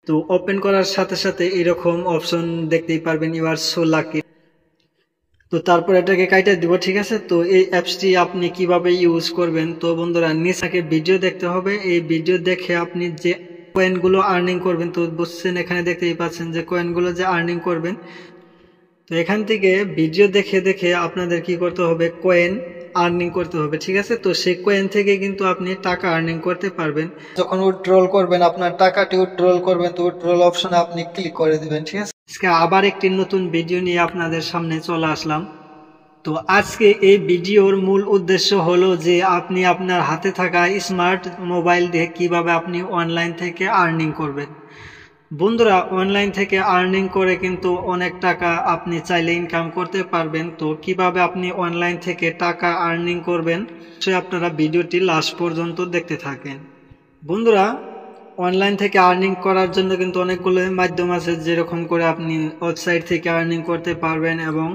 তো ওপেন করার সাথে সাথে এরকম অপশন দেখতেই পারবেন, ইউ আর সো লাকি। তো তারপর এটাকে কাইটা দিব, ঠিক আছে। তো এই অ্যাপসটি আপনি কিভাবে ইউজ করবেন, তো বন্ধুরা নিচে ভিডিও দেখতে হবে। এই ভিডিও দেখে আপনি যে কয়েনগুলো আর্নিং করবেন, তো বুঝছেন এখানে দেখতেই পাচ্ছেন যে কয়েনগুলো যে আর্নিং করবেন। তো এখান থেকে ভিডিও দেখে দেখে আপনাদের কি করতে হবে, কয়েন আর্নিং করতে হবে, ঠিক আছে। তো সেই কয়েন থেকে কিন্তু আপনি টাকা আর্নিং করতে পারবেন। যখন উইথড্রল করবেন, আপনার টাকাটি উইথড্রল করবেন, তো উইথড্রল অপশনে আপনি ক্লিক করে দিবেন, ঠিক আছে। আজকে আবার একটি নতুন ভিডিও নিয়ে আপনাদের সামনে চলে আসলাম। তো আজকে এই ভিডিওর মূল উদ্দেশ্য হলো যে আপনি আপনার হাতে থাকা স্মার্ট মোবাইল দিয়ে কিভাবে আপনি অনলাইন থেকে আর্নিং করবেন। বন্ধুরা, অনলাইন থেকে আর্নিং করে কিন্তু অনেক টাকা আপনি চাইলে ইনকাম করতে পারবেন। তো কিভাবে আপনি অনলাইন থেকে টাকা আর্নিং করবেন, সে আপনারা ভিডিওটি লাস্ট পর্যন্ত দেখতে থাকেন। বন্ধুরা, অনলাইন থেকে আর্নিং করার জন্য কিন্তু অনেকগুলো মাধ্যম আছে, যেরকম করে আপনি ওয়েবসাইট থেকে আর্নিং করতে পারবেন এবং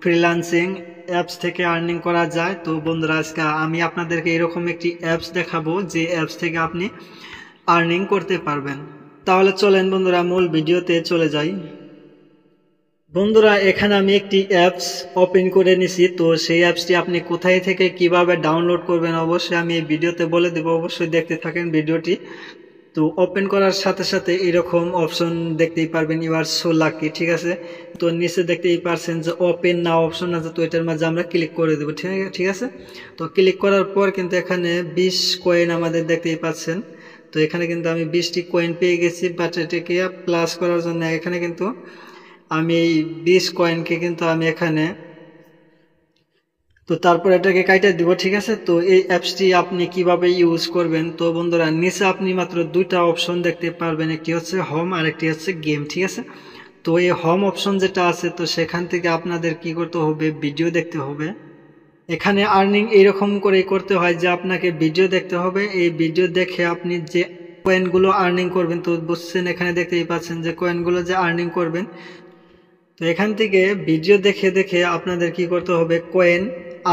ফ্রিল্যান্সিং অ্যাপস থেকে আর্নিং করা যায়। তো বন্ধুরা, আজকে আমি আপনাদেরকে এরকম একটি অ্যাপস দেখাবো যে অ্যাপস থেকে আপনি আর্নিং করতে পারবেন। তাহলে চলেন বন্ধুরা মূল ভিডিওতে চলে যাই। বন্ধুরা, এখানে আমি একটি অ্যাপস ওপেন করে নিছি। তো সেই অ্যাপসটি আপনি কোথায় থেকে কিভাবে ডাউনলোড করবেন অবশ্যই আমি এই ভিডিওতে বলে দেব, অবশ্যই দেখতে থাকেন ভিডিওটি। তো ওপেন করার সাথে সাথে এরকম অপশন দেখতেই পারবেন, ইউ আর সো লাকি, ঠিক আছে। তো নিচে দেখতেই পারছেন যে ওপেন নাও অপশন আছে, তো এটার মাঝে আমরা ক্লিক করে দেবো, ঠিক আছে। তো ক্লিক করার পর কিন্তু এখানে 20 কয়েন আমাদের দেখতেই পাচ্ছেন। তো এখানে কিন্তু আমি 20টি কয়েন পেয়ে গেছি, বাট এটাকে প্লাস করার জন্য এখানে কিন্তু আমি এই 20 কয়েনকে কিন্তু আমি এখানে, তো তারপর এটাকে কাইটা দিব, ঠিক আছে। তো এই অ্যাপসটি আপনি কিভাবে ইউজ করবেন, তো বন্ধুরা নিচে আপনি মাত্র দুইটা অপশন দেখতে পারবেন, একটি হচ্ছে হোম আর একটি হচ্ছে গেম, ঠিক আছে। তো এই হোম অপশন যেটা আছে, তো সেখান থেকে আপনাদের কি করতে হবে, ভিডিও দেখতে হবে। এখানে আর্নিং এইরকম করে করতে হয় যে আপনাকে ভিডিও দেখতে হবে, এই ভিডিও দেখে আপনি যে কয়েনগুলো আর্নিং করবেন, তো বুঝছেন এখানে দেখতেই পাচ্ছেন যে কয়েনগুলো যে আর্নিং করবেন। তো এখান থেকে ভিডিও দেখে দেখে আপনাদের কি করতে হবে, কয়েন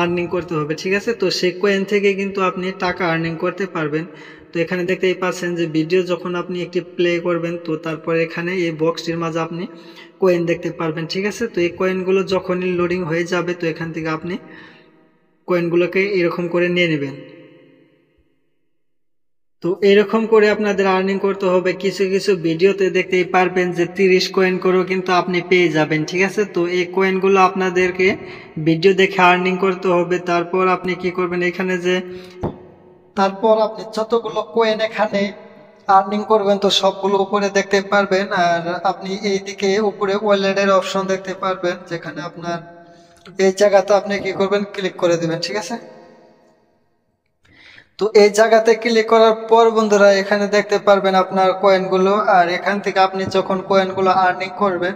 আর্নিং করতে হবে, ঠিক আছে। তো সেই কয়েন থেকে কিন্তু আপনি টাকা আর্নিং করতে পারবেন। তো এখানে দেখতেই পাচ্ছেন যে ভিডিও যখন আপনি একটি প্লে করবেন, তো তারপর এখানে এই বক্সটির মাঝে আপনি কয়েন দেখতে পারবেন, ঠিক আছে। তো এই কয়েনগুলো যখনই লোডিং হয়ে যাবে, তো এখান থেকে আপনি কয়েনগুলোকে এরকম করে নিয়ে নেবেন। তো এরকম করে আপনাদের আর্নিং করতে হবে। কিছু কিছু ভিডিওতে দেখতেই পারবেন যে 30 কয়েন করেও কিন্তু আপনি পেয়ে যাবেন, ঠিক আছে। তো এই কয়েনগুলো আপনাদেরকে ভিডিও দেখে আর্নিং করতে হবে। তারপর আপনি কি করবেন, এখানে যে তারপর আপনি যতগুলো কয়েন এখানে আর্নিং করবেন, তো সবগুলো উপরে দেখতে পারবেন। আর আপনি এইদিকে উপরে ওয়ালেটের অপশন দেখতে পারবেন, যেখানে আপনার এই জায়গাতে আপনি কি করবেন, ক্লিক করে দিবেন, ঠিক আছে। তো এই জায়গাতে ক্লিক করার পর বন্ধুরা এখানে দেখতে পারবেন আপনার কয়েনগুলো। আর এখান থেকে আপনি যখন কয়েনগুলো আর্নিং করবেন,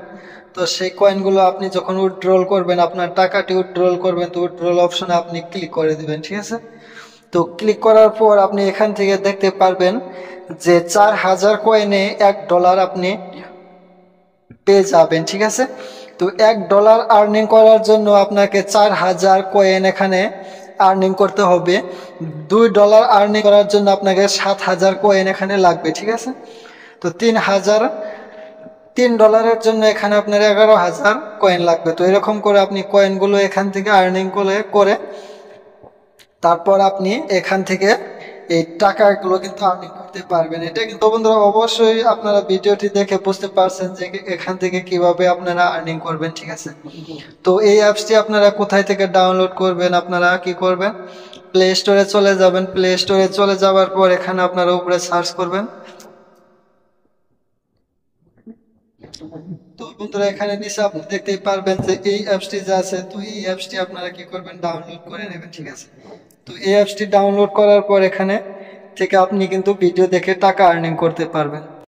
তো সেই কয়েনগুলো আপনি যখন উইথড্রল করবেন, আপনার টাকাটি উইথড্রল করবেন, তো উইথড্রল অপশনে আপনি ক্লিক করে দিবেন, ঠিক আছে। তো ক্লিক করার পর আপনি এখান থেকে দেখতে পারবেন যে 4000 কয়েনে $1 আপনি পেয়ে যাবেন, ঠিক আছে। তো $1 আর্নিং করার জন্য আপনাকে 4000 কয়েন এখানে আর্নিং করতে হবে। $2 আর্নিং করার জন্য আপনাকে 7000 কয়েন এখানে লাগবে, ঠিক আছে। তো $3 জন্য এখানে আপনার 11000 কয়েন লাগবে। তো এরকম করে আপনি কয়েনগুলো এখান থেকে আর্নিং করে তারপর আপনি এখান থেকে এই টাকাগুলো কিন্তু আর্নিং করতে পারবেন। এটা কিন্তু বন্ধুরা অবশ্যই আপনারা ভিডিওটি দেখে বুঝতে পারছেন যে এখান থেকে কিভাবে আপনারা আর্নিং করবেন, ঠিক আছে। তো এই অ্যাপসটি আপনারা কোথায় থেকে ডাউনলোড করবেন, আপনারা কি করবেন, প্লে স্টোরে চলে যাবেন। প্লে স্টোরে চলে যাওয়ার পর এখানে আপনারা উপরে সার্চ করবেন। তো বন্ধুরা এখানে নিচে আপনি দেখতেই পারবেন যে এই অ্যাপসটি যে আছে, তো এই অ্যাপসটি আপনারা কি করবেন, ডাউনলোড করে নেবেন, ঠিক আছে। তো এই অ্যাপসটি ডাউনলোড করার পর এখানে থেকে আপনি কিন্তু ভিডিও দেখে টাকা আর্নিং করতে পারবেন।